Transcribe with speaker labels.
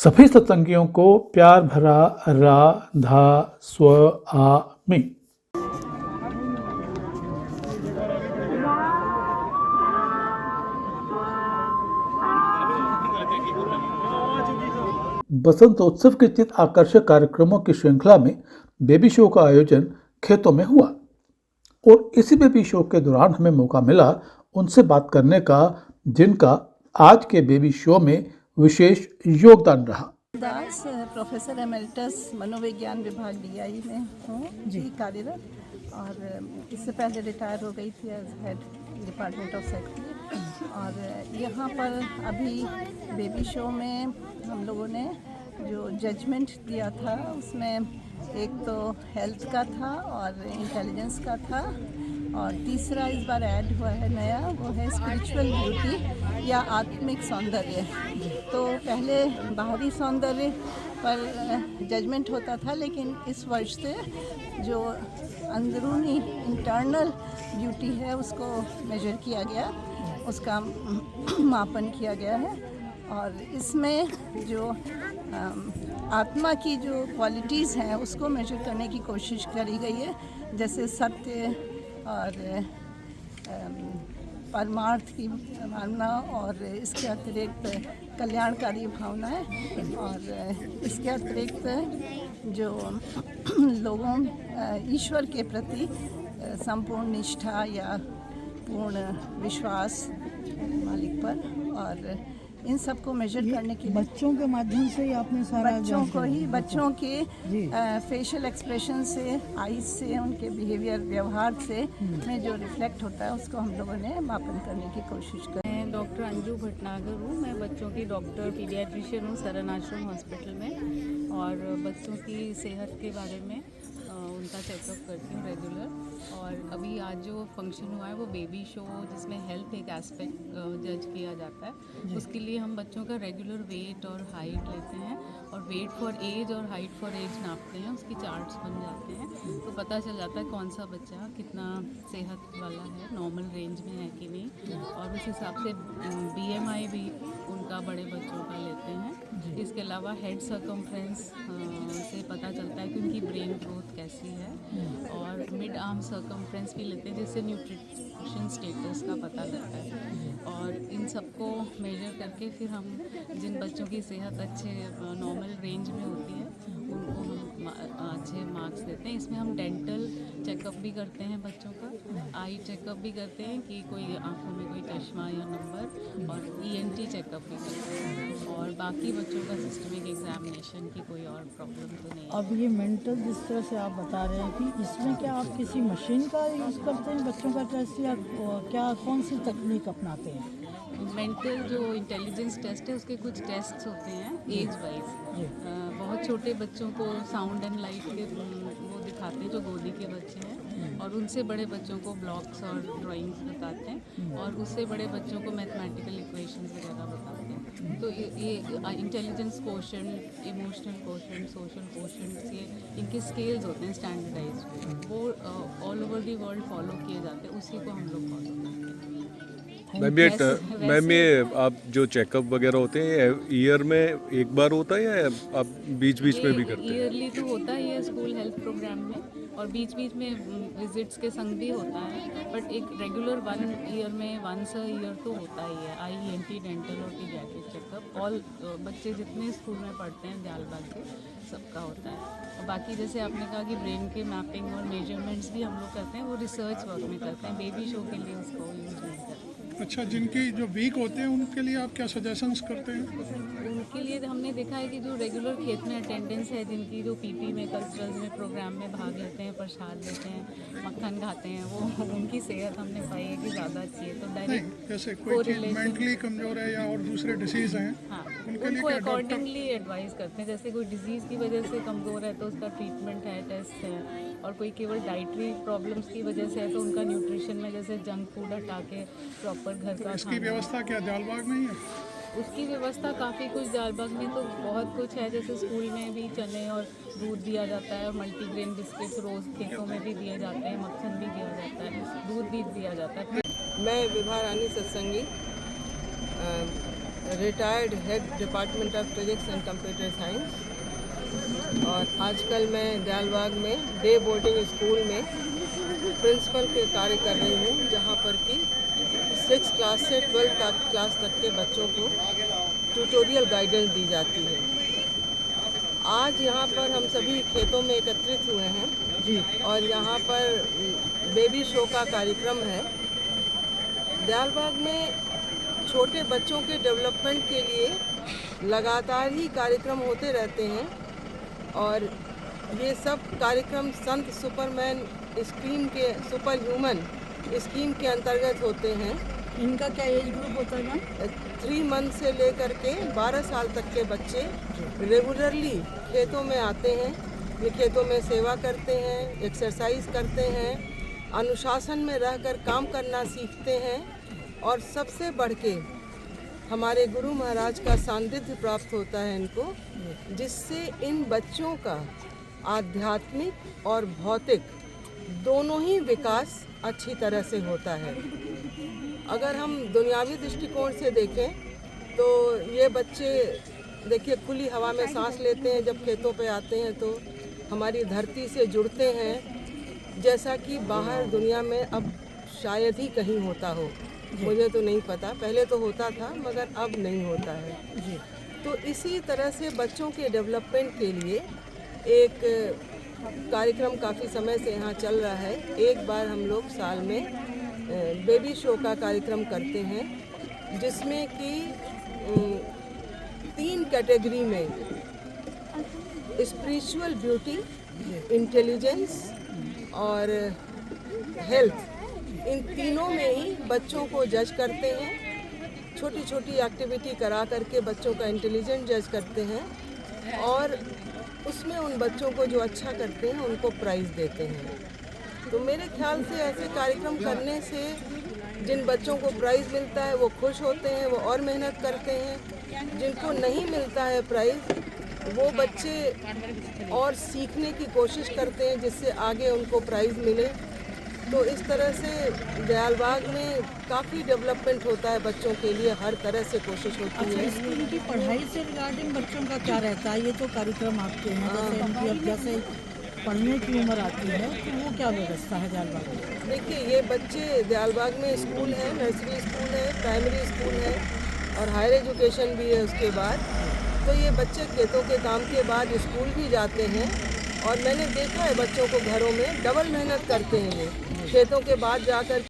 Speaker 1: सभी सत्संगियों को प्यार भरा राधा स्वामी। बसंतोत्सव के तीन आकर्षक कार्यक्रमों की श्रृंखला में बेबी शो का आयोजन खेतों में हुआ और इसी बेबी शो के दौरान हमें मौका मिला उनसे बात करने का जिनका आज के बेबी शो में विशेष योगदान रहा।
Speaker 2: दास प्रोफेसर एमेरिटस मनोविज्ञान विभाग डीआई में हूँ जी कार्यरत और इससे पहले रिटायर हो गई थी as head department of secretary. और यहाँ पर अभी बेबी शो में हम लोगों ने जो जजमेंट दिया था उसमें एक तो हेल्थ का था और इंटेलिजेंस का था और तीसरा इस बार ऐड हुआ है नया, वो है स्पिरिचुअल ब्यूटी या आत्मिक सौंदर्य। तो पहले बाहरी सौंदर्य पर जजमेंट होता था, लेकिन इस वर्ष से जो अंदरूनी इंटरनल ब्यूटी है उसको मेजर किया गया, उसका मापन किया गया है। और इसमें जो आत्मा की जो क्वालिटीज़ हैं उसको मेजर करने की कोशिश करी गई है, जैसे सत्य और परमार्थ की भावना और इसके अतिरिक्त कल्याणकारी भावनाएं और इसके अतिरिक्त जो लोगों ईश्वर के प्रति संपूर्ण निष्ठा या पूर्ण विश्वास मालिक पर, और इन सबको मेजर करने के लिए
Speaker 3: बच्चों के माध्यम से ही आपने सारा
Speaker 2: बच्चों के फेशियल एक्सप्रेशन से, आईज से, उनके बिहेवियर व्यवहार से में जो रिफ्लेक्ट होता है उसको हम लोगों ने मापन करने की कोशिश की।
Speaker 4: मैं डॉक्टर अंजू भटनागर हूँ। मैं बच्चों की डॉक्टर पीडियाट्रिशियन हूँ सरन आश्रम हॉस्पिटल में, और बच्चों की सेहत के बारे में उनका चेकअप करती हूँ रेगुलर। और अभी आज जो फंक्शन हुआ है वो बेबी शो, जिसमें हेल्थ एक एस्पेक्ट जज किया जाता है। उसके लिए हम बच्चों का रेगुलर वेट और हाइट लेते हैं और वेट फॉर एज और हाइट फॉर एज नापते हैं। उसकी चार्ट्स बन जाते हैं तो पता चल जाता है कौन सा बच्चा कितना सेहत वाला है, नॉर्मल रेंज में है कि नहीं। और उस हिसाब से BMI भी उनका बड़े बच्चों का लेते हैं। इसके अलावा हेड सर्कमफ्रेंस से पता चलता है कि उनकी ब्रेन ग्रोथ कैसी है, और मिड आर्म सर्कमफ्रेंस भी लेते हैं जिससे न्यूट्रिशन स्टेटस का पता लगता है। और इन सबको मेजर करके फिर हम जिन बच्चों की सेहत अच्छे नॉर्मल रेंज में होती है उनको हम अच्छे मार्क्स देते हैं। इसमें हम डेंटल चेकअप भी करते हैं बच्चों का, आई चेकअप भी करते हैं कि कोई आंखों में कोई चश्मा या नंबर, और ENT चेकअप भी करते हैं, और बाकी बच्चों का सिस्टमिक एग्जामिनेशन की कोई और प्रॉब्लम तो नहीं है।
Speaker 3: अब ये मेंटल जिस तरह से आप बता रहे हैं कि इसमें क्या आप किसी मशीन का यूज़ करते हैं बच्चों का टेस्ट, या क्या कौन सी तकनीक अपनाते हैं?
Speaker 4: मेंटल जो इंटेलिजेंस टेस्ट है उसके कुछ टेस्ट होते हैं एज वाइज। बहुत छोटे बच्चों को साउंड एंड लाइट के वो दिखाते हैं जो गोदी के बच्चे हैं, और उनसे बड़े बच्चों को ब्लॉक्स और ड्राइंग्स बताते हैं, और उससे बड़े बच्चों को मैथमेटिकल इक्वेशंस वगैरह बताते हैं। तो ये intelligence quotient, emotional quotient, social quotient, ये इनके स्केल्स होते हैं स्टैंडर्डाइज्ड, वो all over the world follow किए जाते हैं, उसी को हम लोग फॉलो करते हैं।
Speaker 5: मैम ये आप जो चेकअप वगैरह होते हैं ईयर में एक बार होता है या आप बीच बीच में भी करते हैं?
Speaker 4: ईयरली तो होता ही है स्कूल हेल्थ प्रोग्राम में, और बीच बीच में विजिट्स के संग भी होता है, बट एक रेगुलर 1 ईयर में वंस अ ईयर तो होता ही है। आई ENT, डेंटल और पीडियाट्रिक चेकअप ऑल बच्चे जितने स्कूल में पढ़ते हैं दयालबाग के सबका होता है। और बाकी जैसे आपने कहा कि ब्रेन के मैपिंग और मेजरमेंट्स भी हम लोग करते हैं, वो रिसर्च वर्क में करते हैं, बेबी शो के लिए उसको यूज़ नहीं करते।
Speaker 6: अच्छा, जिनकी जो वीक होते हैं उनके लिए आप क्या सजेशंस करते हैं?
Speaker 4: उनके लिए हमने देखा है कि जो रेगुलर खेत में अटेंडेंस है, जिनकी जो PP में, कल्चरल में, प्रोग्राम में भाग लेते हैं, प्रसाद लेते हैं, मक्खन खाते हैं, वो उनकी सेहत हमने पाई है कि ज़्यादा अच्छी है। तो डायरेक्ट
Speaker 6: जैसे कोई चीज़ मेंटली कमज़ोर है या और दूसरे डिसीज़ हैं,
Speaker 4: हाँ,
Speaker 6: उनके लिए
Speaker 4: उनको
Speaker 6: क्या
Speaker 4: अकॉर्डिंगली एडवाइस करते हैं। जैसे कोई डिजीज़ की वजह से कमज़ोर है तो उसका ट्रीटमेंट है, टेस्ट है, और कोई केवल डाइटरी प्रॉब्लम्स की वजह से है तो उनका न्यूट्रिशन में जैसे जंक फूड हटा के प्रॉपर घर का
Speaker 6: इसकी व्यवस्था क्या दयालबाग में ही है?
Speaker 4: उसकी व्यवस्था काफ़ी कुछ दयालबाग में तो बहुत कुछ है। जैसे स्कूल में भी चने और दूध दिया जाता है, और मल्टीग्रेन बिस्किट्स रोज़ खेतों में भी दिए जाते हैं, मक्खन भी दिया जाता है, दूध भी दिया जाता है।
Speaker 7: मैं Vibha Rani Satsangi retired head department of physics and computer science और आजकल मैं दयालबाग में डे बोर्डिंग स्कूल में प्रिंसिपल के कार्य कर रही हूँ, जहाँ पर कि 6 क्लास से 12 क्लास तक के बच्चों को ट्यूटोरियल गाइडेंस दी जाती है। आज यहाँ पर हम सभी खेतों में एकत्रित हुए हैं जी, और यहाँ पर बेबी शो का कार्यक्रम है। दयालबाग में छोटे बच्चों के डेवलपमेंट के लिए लगातार ही कार्यक्रम होते रहते हैं और ये सब कार्यक्रम संत सुपरमैन स्कीम के सुपर ह्यूमन स्कीम के अंतर्गत होते हैं।
Speaker 3: इनका क्या एज ग्रुप होता है मैम?
Speaker 7: 3 मंथ से लेकर के 12 साल तक के बच्चे रेगुलरली खेतों में आते हैं। ये खेतों में सेवा करते हैं, एक्सरसाइज करते हैं, अनुशासन में रहकर काम करना सीखते हैं और सबसे बढ़ के हमारे गुरु महाराज का सानिध्य प्राप्त होता है इनको, जिससे इन बच्चों का आध्यात्मिक और भौतिक दोनों ही विकास अच्छी तरह से होता है। अगर हम दुनियावी दृष्टिकोण से देखें तो ये बच्चे देखिए खुली हवा में सांस लेते हैं, जब खेतों पे आते हैं तो हमारी धरती से जुड़ते हैं, जैसा कि बाहर दुनिया में अब शायद ही कहीं होता हो। मुझे तो नहीं पता, पहले तो होता था मगर अब नहीं होता है जी। तो इसी तरह से बच्चों के डेवलपमेंट के लिए एक कार्यक्रम काफ़ी समय से यहाँ चल रहा है। एक बार हम लोग साल में बेबी शो का कार्यक्रम करते हैं, जिसमें कि 3 कैटेगरी में स्पिरिचुअल ब्यूटी, इंटेलिजेंस और हेल्थ, इन तीनों में ही बच्चों को जज करते हैं। छोटी छोटी एक्टिविटी करा करके बच्चों का इंटेलिजेंस जज करते हैं और उसमें उन बच्चों को जो अच्छा करते हैं उनको प्राइज़ देते हैं। तो मेरे ख्याल से ऐसे कार्यक्रम करने से जिन बच्चों को प्राइज़ मिलता है वो खुश होते हैं, वो और मेहनत करते हैं। जिनको नहीं मिलता है प्राइज़, वो बच्चे और सीखने की कोशिश करते हैं जिससे आगे उनको प्राइज़ मिले। तो इस तरह से दयालबाग में काफ़ी डेवलपमेंट होता है बच्चों के लिए, हर तरह से कोशिश होती है।
Speaker 3: स्कूल की पढ़ाई से रिगार्डिंग बच्चों का क्या रहता है? ये तो कार्यक्रम आपके हैं, जैसे उनकी अब जैसे पढ़ने की उम्र आती है तो वो क्या व्यवस्था है दयालबाग में?
Speaker 7: देखिए, ये बच्चे दयालबाग में स्कूल है, नर्सरी स्कूल है, प्राइमरी स्कूल है और हायर एजुकेशन भी है उसके बाद। तो ये बच्चे खेतों के काम के बाद स्कूल भी जाते हैं और मैंने देखा है बच्चों को घरों में डबल मेहनत करते हैं ये, खेतों के बाद जाकर